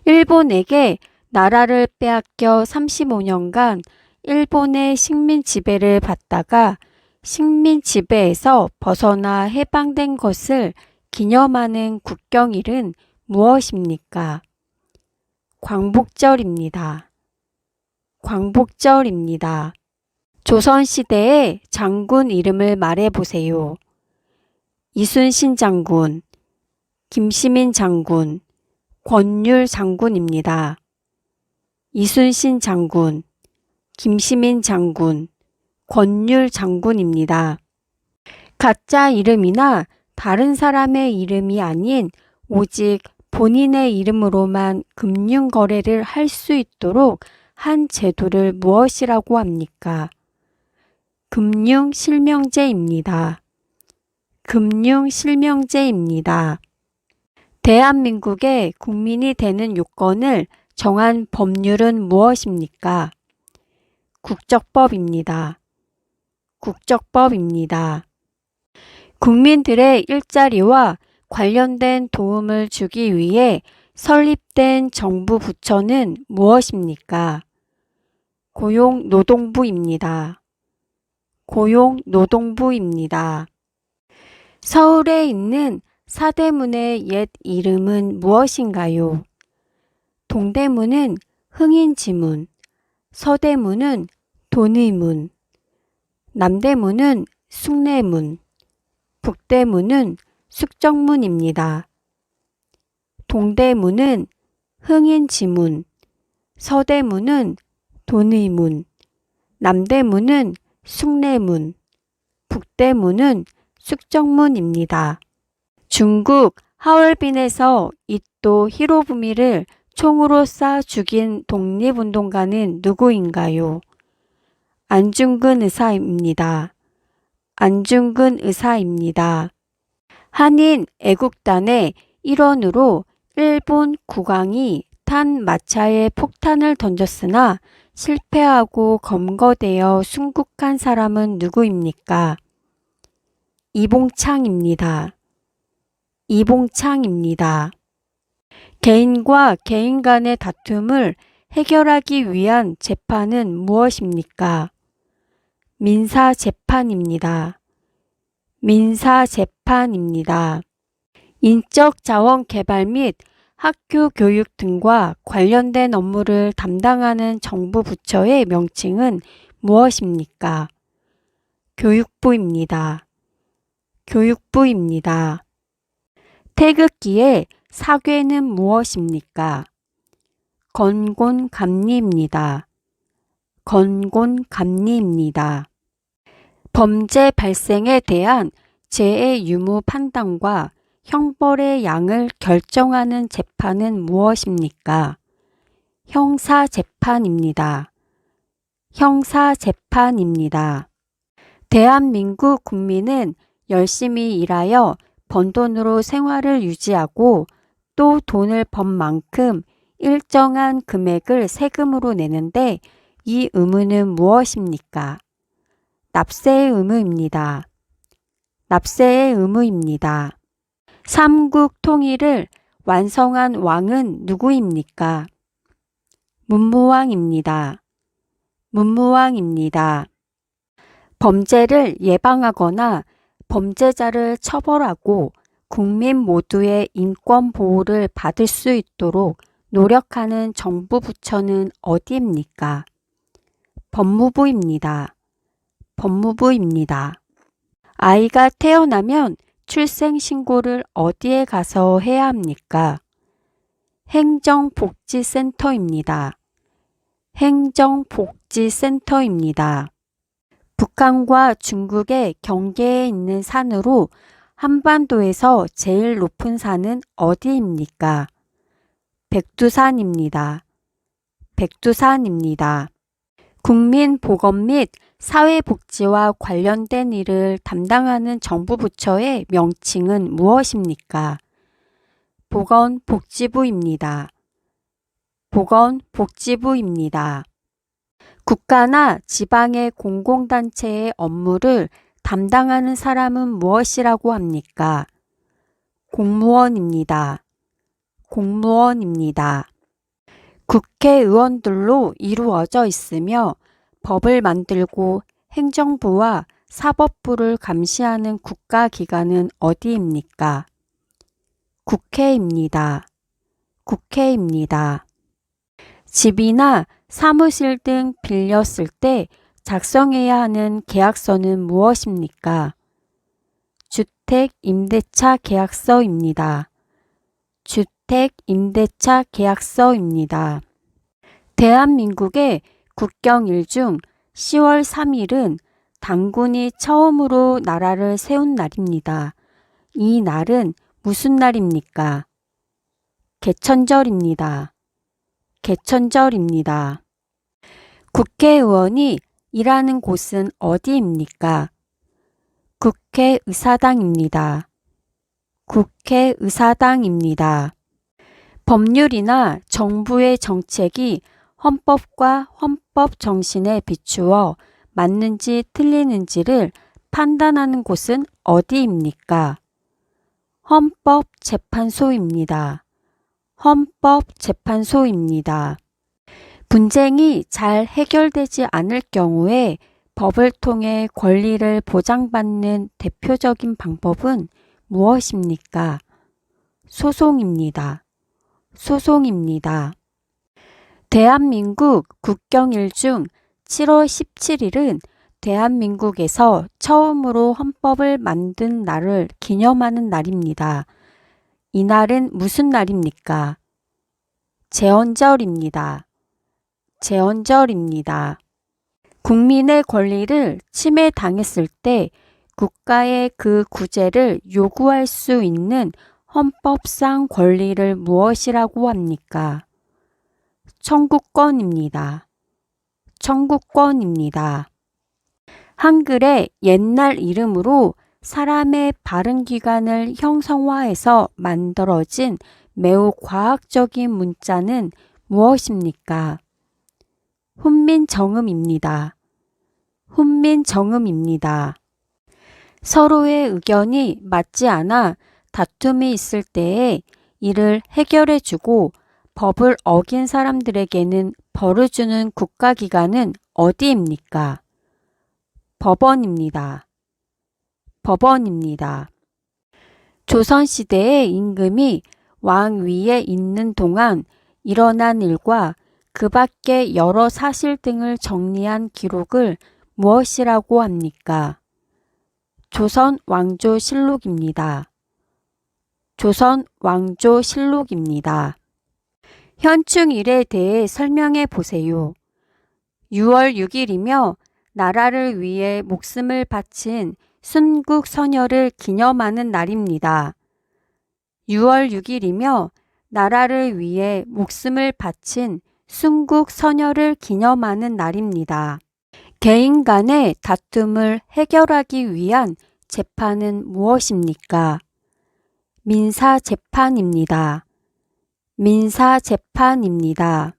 일본에게 나라를 빼앗겨 35년간 일본의 식민 지배를 받다가 식민 지배에서 벗어나 해방된 것을 기념하는 국경일은 무엇입니까? 광복절입니다. 광복절입니다. 조선시대의 장군 이름을 말해보세요. 이순신 장군, 김시민 장군, 권율 장군입니다. 이순신 장군, 김시민 장군, 권율 장군입니다. 가짜 이름이나 다른 사람의 이름이 아닌 오직 본인의 이름으로만 금융거래를 할 수 있도록 한 제도를 무엇이라고 합니까? 금융실명제입니다. 금융실명제입니다. 대한민국의 국민이 되는 요건을 정한 법률은 무엇입니까? 국적법입니다. 국적법입니다. 국민들의 일자리와 관련된 도움을 주기 위해 설립된 정부 부처는 무엇입니까? 고용노동부입니다. 고용노동부입니다. 서울에 있는 사대문의 옛 이름은 무엇인가요? 동대문은 흥인지문, 서대문은 돈의문, 남대문은 숭례문, 북대문은 숙정문입니다. 동대문은 흥인지문, 서대문은 돈의문, 남대문은 숭례문, 북대문은 숙정문입니다. 중국 하얼빈에서 이토 히로부미를 총으로 쏴 죽인 독립운동가는 누구인가요? 안중근 의사입니다. 안중근 의사입니다. 한인 애국단의 일원으로 일본 국왕이 탄 마차에 폭탄을 던졌으나 실패하고 검거되어 순국한 사람은 누구입니까? 이봉창입니다. 이봉창입니다. 개인과 개인 간의 다툼을 해결하기 위한 재판은 무엇입니까? 민사재판입니다. 민사재판입니다. 인적 자원 개발 및 학교 교육 등과 관련된 업무를 담당하는 정부 부처의 명칭은 무엇입니까? 교육부입니다. 교육부입니다. 태극기의 사괴는 무엇입니까? 건곤감리입니다. 건곤감리입니다. 범죄 발생에 대한 재해 유무 판단과 형벌의 양을 결정하는 재판은 무엇입니까? 형사재판입니다. 형사재판입니다. 대한민국 국민은 열심히 일하여 번 돈으로 생활을 유지하고 또 돈을 번 만큼 일정한 금액을 세금으로 내는데 이 의무는 무엇입니까? 납세의 의무입니다. 납세의 의무입니다. 삼국 통일을 완성한 왕은 누구입니까? 문무왕입니다. 문무왕입니다. 범죄를 예방하거나 범죄자를 처벌하고 국민 모두의 인권 보호를 받을 수 있도록 노력하는 정부 부처는 어디입니까? 법무부입니다. 법무부입니다. 아이가 태어나면 출생신고를 어디에 가서 해야 합니까? 행정복지센터입니다. 행정복지센터입니다. 북한과 중국의 경계에 있는 산으로 한반도에서 제일 높은 산은 어디입니까? 백두산입니다. 백두산입니다. 국민보건 및 사회복지와 관련된 일을 담당하는 정부 부처의 명칭은 무엇입니까? 보건복지부입니다. 보건복지부입니다. 국가나 지방의 공공단체의 업무를 담당하는 사람은 무엇이라고 합니까? 공무원입니다. 공무원입니다. 국회의원들로 이루어져 있으며 법을 만들고 행정부와 사법부를 감시하는 국가기관은 어디입니까? 국회입니다. 국회입니다. 집이나 사무실 등 빌렸을 때 작성해야 하는 계약서는 무엇입니까? 주택임대차 계약서입니다. 주택임대차 계약서입니다. 대한민국의 국경일 중 10월 3일은 단군이 처음으로 나라를 세운 날입니다. 이 날은 무슨 날입니까? 개천절입니다. 개천절입니다. 국회의원이 일하는 곳은 어디입니까? 국회의사당입니다. 국회의사당입니다. 법률이나 정부의 정책이 헌법과 헌법 정신에 비추어 맞는지 틀리는지를 판단하는 곳은 어디입니까? 헌법재판소입니다. 헌법재판소입니다. 분쟁이 잘 해결되지 않을 경우에 법을 통해 권리를 보장받는 대표적인 방법은 무엇입니까? 소송입니다. 소송입니다. 대한민국 국경일 중 7월 17일은 대한민국에서 처음으로 헌법을 만든 날을 기념하는 날입니다. 이 날은 무슨 날입니까? 제헌절입니다. 제헌절입니다. 국민의 권리를 침해당했을 때 국가의 그 구제를 요구할 수 있는 헌법상 권리를 무엇이라고 합니까? 청구권입니다. 청구권입니다. 한글의 옛날 이름으로 사람의 발음기관을 형성화해서 만들어진 매우 과학적인 문자는 무엇입니까? 훈민정음입니다. 훈민정음입니다. 서로의 의견이 맞지 않아 다툼이 있을 때에 이를 해결해주고 법을 어긴 사람들에게는 벌을 주는 국가기관은 어디입니까? 법원입니다. 법원입니다. 조선시대의 임금이 왕 위에 있는 동안 일어난 일과 그 밖의 여러 사실 등을 정리한 기록을 무엇이라고 합니까? 조선 왕조실록입니다. 조선 왕조실록입니다. 현충일에 대해 설명해 보세요. 6월 6일이며 나라를 위해 목숨을 바친 순국 선열을 기념하는 날입니다. 6월 6일이며 나라를 위해 목숨을 바친 순국 선열을 기념하는 날입니다. 개인 간의 다툼을 해결하기 위한 재판은 무엇입니까? 민사재판입니다. 민사재판입니다.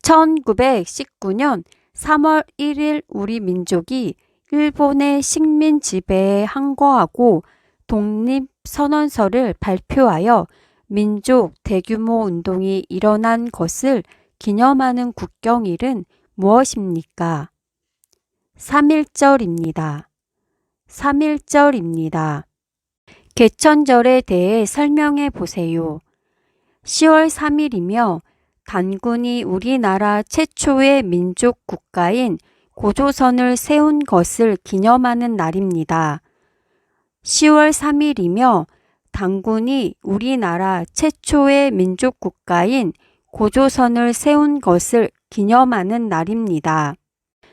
1919년 3월 1일 우리 민족이 일본의 식민 지배에 항거하고 독립선언서를 발표하여 민족 대규모 운동이 일어난 것을 기념하는 국경일은 무엇입니까? 3.1절입니다. 3.1절입니다. 개천절에 대해 설명해 보세요. 10월 3일이며 단군이 우리나라 최초의 민족 국가인 고조선을 세운 것을 기념하는 날입니다. 10월 3일이며 단군이 우리나라 최초의 민족 국가인 고조선을 세운 것을 기념하는 날입니다.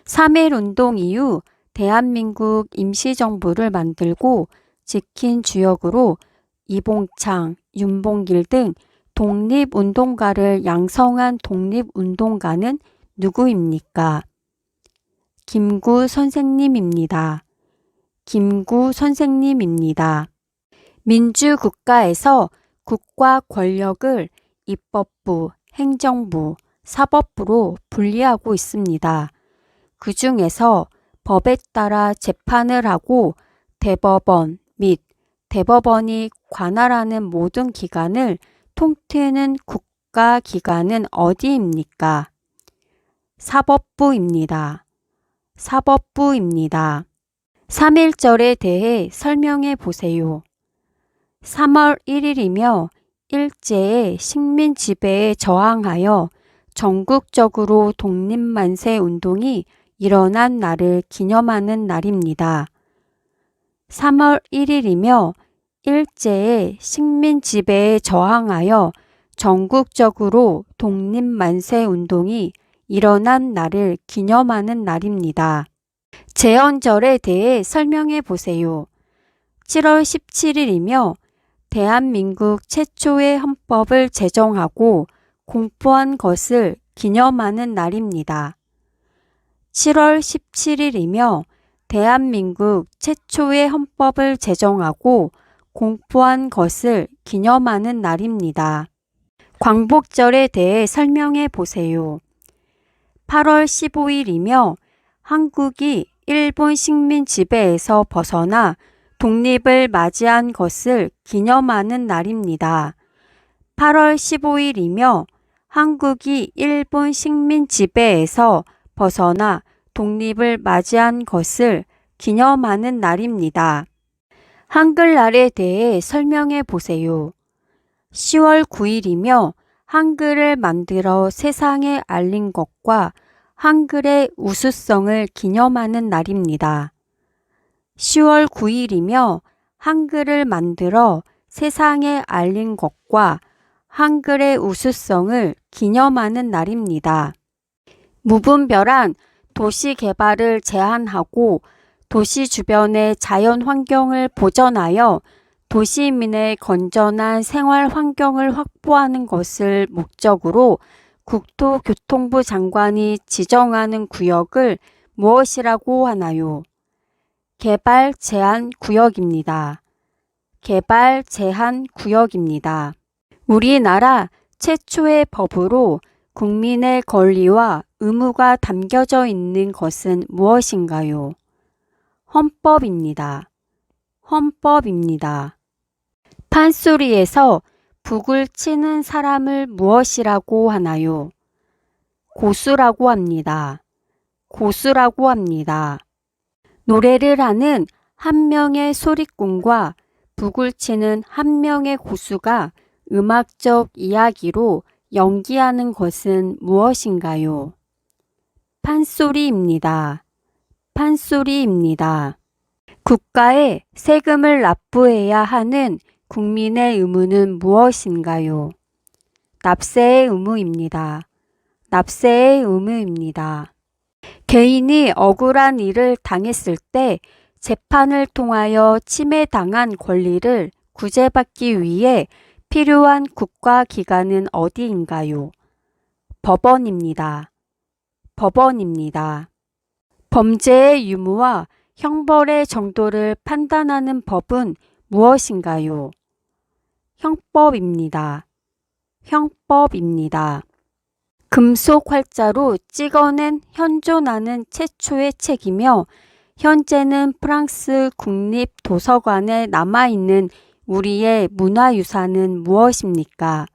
3.1운동 이후 대한민국 임시정부를 만들고 지킨 주역으로 이봉창, 윤봉길 등 독립운동가를 양성한 독립운동가는 누구입니까? 김구 선생님입니다. 김구 선생님입니다. 민주국가에서 국가 권력을 입법부, 행정부, 사법부로 분리하고 있습니다. 그 중에서 법에 따라 재판을 하고 대법원 및 대법원이 관할하는 모든 기관을 통틀는 국가기관은 어디입니까? 사법부입니다. 사법부입니다. 3.1절에 대해 설명해 보세요. 3월 1일이며 일제의 식민 지배에 저항하여 전국적으로 독립만세 운동이 일어난 날을 기념하는 날입니다. 3월 1일이며 일제의 식민 지배에 저항하여 전국적으로 독립만세 운동이 일어난 날을 기념하는 날입니다. 제헌절에 대해 설명해 보세요. 7월 17일이며 대한민국 최초의 헌법을 제정하고 공포한 것을 기념하는 날입니다. 7월 17일이며 대한민국 최초의 헌법을 제정하고 공포한 것을 기념하는 날입니다. 광복절에 대해 설명해 보세요. 8월 15일이며 한국이 일본 식민 지배에서 벗어나 독립을 맞이한 것을 기념하는 날입니다. 8월 15일이며 한국이 일본 식민 지배에서 벗어나 독립을 맞이한 것을 기념하는 날입니다. 한글날에 대해 설명해 보세요. 10월 9일이며 한글을 만들어 세상에 알린 것과 한글의 우수성을 기념하는 날입니다. 10월 9일이며 한글을 만들어 세상에 알린 것과 한글의 우수성을 기념하는 날입니다. 무분별한 도시 개발을 제한하고 도시 주변의 자연 환경을 보전하여 도시민의 건전한 생활 환경을 확보하는 것을 목적으로 국토교통부 장관이 지정하는 구역을 무엇이라고 하나요? 개발 제한 구역입니다. 개발 제한 구역입니다. 우리나라 최초의 법으로 국민의 권리와 의무가 담겨져 있는 것은 무엇인가요? 헌법입니다. 헌법입니다. 판소리에서 북을 치는 사람을 무엇이라고 하나요? 고수라고 합니다. 고수라고 합니다. 노래를 하는 한 명의 소리꾼과 북을 치는 한 명의 고수가 음악적 이야기로 연기하는 것은 무엇인가요? 판소리입니다. 판소리입니다. 국가에 세금을 납부해야 하는 국민의 의무는 무엇인가요? 납세의 의무입니다. 납세의 의무입니다. 개인이 억울한 일을 당했을 때 재판을 통하여 침해당한 권리를 구제받기 위해 필요한 국가기관은 어디인가요? 법원입니다. 법원입니다. 범죄의 유무와 형벌의 정도를 판단하는 법은 무엇인가요? 형법입니다. 형법입니다. 금속 활자로 찍어낸 현존하는 최초의 책이며 현재는 프랑스 국립도서관에 남아있는 우리의 문화유산은 무엇입니까?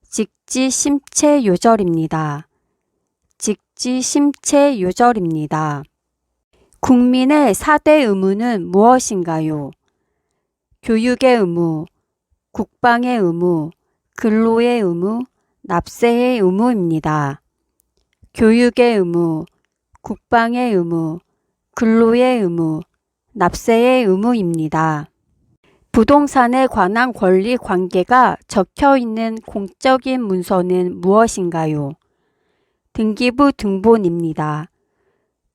직지심체요절입니다. 직지심체요절입니다. 국민의 4대 의무는 무엇인가요? 교육의 의무, 국방의 의무, 근로의 의무, 납세의 의무입니다. 교육의 의무, 국방의 의무, 근로의 의무, 납세의 의무입니다. 부동산에 관한 권리 관계가 적혀 있는 공적인 문서는 무엇인가요? 등기부 등본입니다.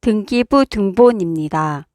등기부 등본입니다.